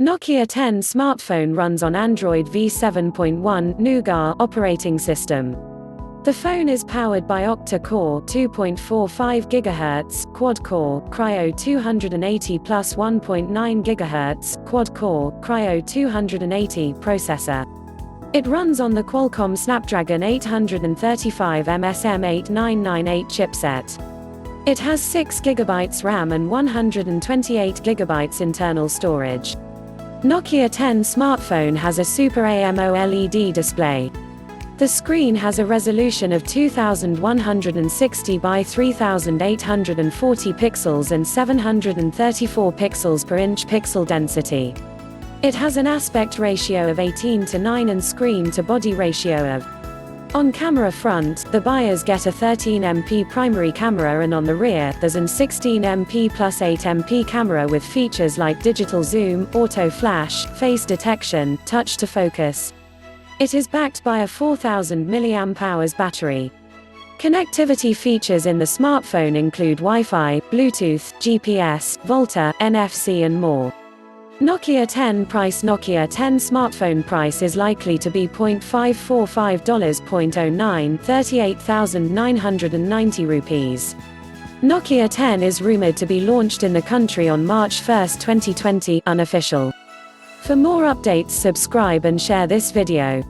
Nokia 10 smartphone runs on Android v7.1 Nougat operating system. The phone is powered by octa-core 2.45 GHz quad-core Cryo 280 plus 1.9 GHz quad-core Cryo 280 processor. It runs on the Qualcomm Snapdragon 835 MSM8998 chipset. It has 6 GB RAM and 128 GB internal storage. Nokia 10 smartphone has a Super AMOLED display. The screen has a resolution of 2160 by 3840 pixels and 734 pixels per inch pixel density. It has an aspect ratio of 18:9 and screen-to-body ratio of. On camera front, the buyers get a 13MP primary camera, and on the rear, there's an 16MP plus 8MP camera with features like digital zoom, auto flash, face detection, touch to focus. It is backed by a 4000 mAh battery. Connectivity features in the smartphone include Wi-Fi, Bluetooth, GPS, Volta, NFC and more. Nokia 10 price. Nokia 10 smartphone price is likely to be $0.545.09, 38,990 rupees. Nokia 10 is rumored to be launched in the country on March 1, 2020, unofficial. For more updates, subscribe and share this video.